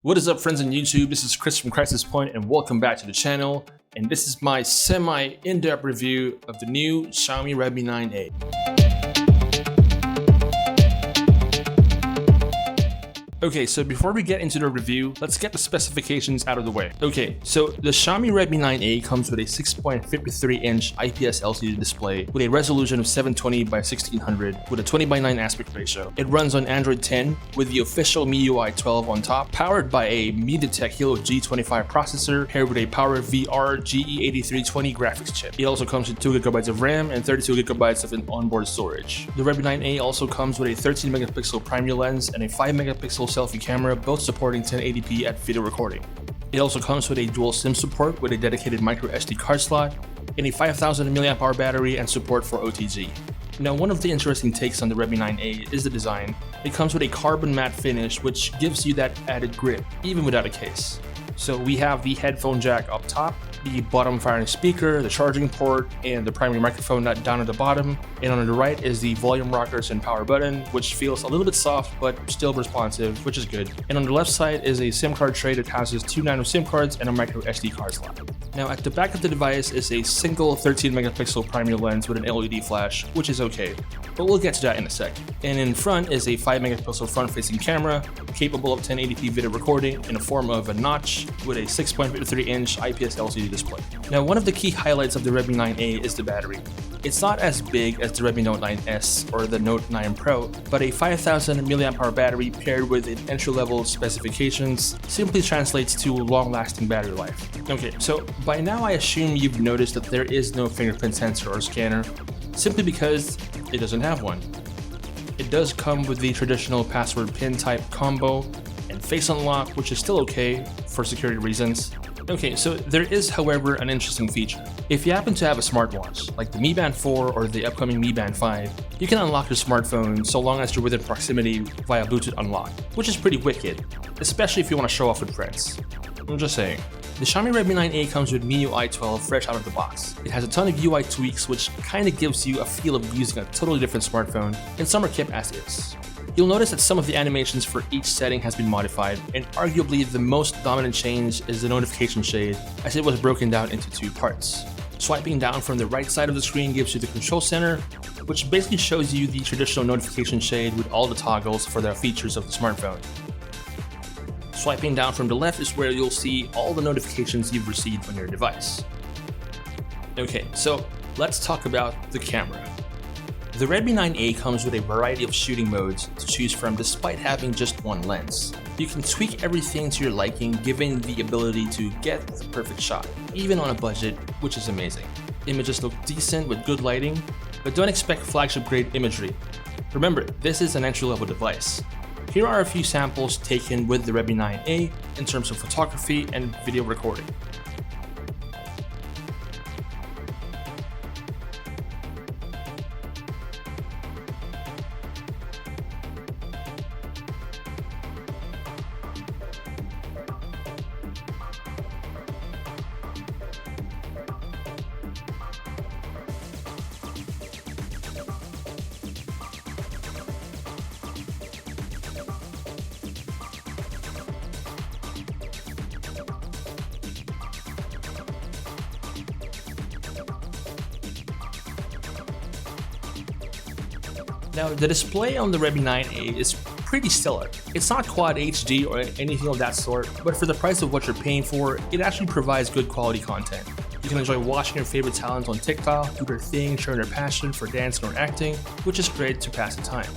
What is up, friends on YouTube? This is Chris from Crisis Point, and welcome back to the channel. And this is my semi-in-depth review of the new Xiaomi Redmi 9A. Okay, so before we get into the review, let's get the specifications out of the way. Okay, so the Xiaomi Redmi 9A comes with a 6.53-inch IPS LCD display with a resolution of 720 by 1600 with a 20:9 aspect ratio. It runs on Android 10 with the official MIUI 12 on top, powered by a MediaTek Helio G25 processor paired with a PowerVR GE8320 graphics chip. It also comes with 2GB of RAM and 32GB of onboard storage. The Redmi 9A also comes with a 13-megapixel primary lens and a 5-megapixel selfie camera, both supporting 1080p at video recording. It also comes with a dual SIM support with a dedicated micro SD card slot and a 5000 mAh battery and support for OTG. Now, one of the interesting takes on the Redmi 9A is the design. It comes with a carbon matte finish, which gives you that added grip, even without a case. So we have the headphone jack up top, the bottom firing speaker, the charging port, and the primary microphone down at the bottom. And on the right is the volume rockers and power button, which feels a little bit soft but still responsive, which is good. And on the left side is a SIM card tray that houses 2 nano SIM cards and a micro SD card slot. Now, at the back of the device is a single 13-megapixel primary lens with an LED flash, which is okay, but we'll get to that in a sec. And in front is a 5-megapixel front-facing camera capable of 1080p video recording in the form of a notch with a 6.53-inch IPS LCD display. Now, one of the key highlights of the Redmi 9A is the battery. It's not as big as the Redmi Note 9S or the Note 9 Pro, but a 5000 mAh battery paired with entry-level specifications simply translates to long-lasting battery life. Okay, so by now I assume you've noticed that there is no fingerprint sensor or scanner, simply because it doesn't have one. It does come with the traditional password PIN type combo and face unlock, which is still okay for security reasons. Okay, so there is, however, an interesting feature. If you happen to have a smartwatch, like the Mi Band 4 or the upcoming Mi Band 5, you can unlock your smartphone so long as you're within proximity via Bluetooth unlock, which is pretty wicked, especially if you want to show off with friends. I'm just saying. The Xiaomi Redmi 9A comes with MIUI 12 fresh out of the box. It has a ton of UI tweaks, which kinda gives you a feel of using a totally different smartphone, and some are kept as is. You'll notice that some of the animations for each setting has been modified, and arguably the most dominant change is the notification shade, as it was broken down into 2 parts. Swiping down from the right side of the screen gives you the control center, which basically shows you the traditional notification shade with all the toggles for the features of the smartphone. Swiping down from the left is where you'll see all the notifications you've received on your device. Okay, so let's talk about the camera. The Redmi 9A comes with a variety of shooting modes to choose from despite having just one lens. You can tweak everything to your liking, giving the ability to get the perfect shot, even on a budget, which is amazing. Images look decent with good lighting, but don't expect flagship grade imagery. Remember, this is an entry-level device. Here are a few samples taken with the Redmi 9A in terms of photography and video recording. Now, the display on the Redmi 9A is pretty stellar. It's not Quad HD or anything of that sort, but for the price of what you're paying for, it actually provides good quality content. You can enjoy watching your favorite talents on TikTok, do their thing, showing their passion for dancing or acting, which is great to pass the time.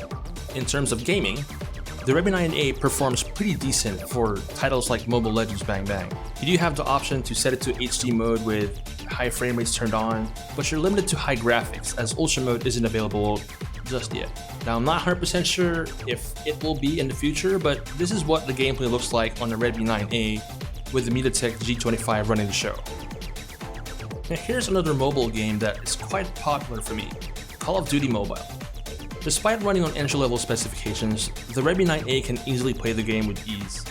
In terms of gaming, the Redmi 9A performs pretty decent for titles like Mobile Legends Bang Bang. You do have the option to set it to HD mode with high frame rates turned on, but you're limited to high graphics as Ultra mode isn't available just yet. Now, I'm not 100% sure if it will be in the future, but this is what the gameplay looks like on the Redmi 9A with the MediaTek G25 running the show. Now, here's another mobile game that is quite popular for me, Call of Duty Mobile. Despite running on entry-level specifications, the Redmi 9A can easily play the game with ease.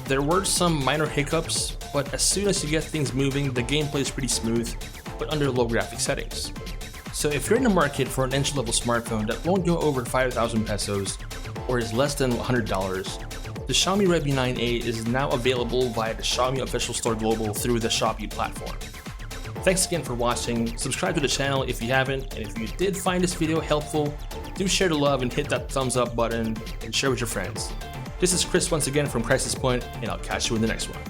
There were some minor hiccups, but as soon as you get things moving, the gameplay is pretty smooth, but under low graphic settings. So if you're in the market for an entry-level smartphone that won't go over 5,000 pesos or is less than $100, The Xiaomi Redmi 9A is now available via the Xiaomi official store global through the Shopee platform. Thanks again for watching. Subscribe to the channel if you haven't, and if you did find this video helpful, do share the love and hit that thumbs up button and share with your friends. This is Chris once again from Crisis Point, and I'll catch you in the next one.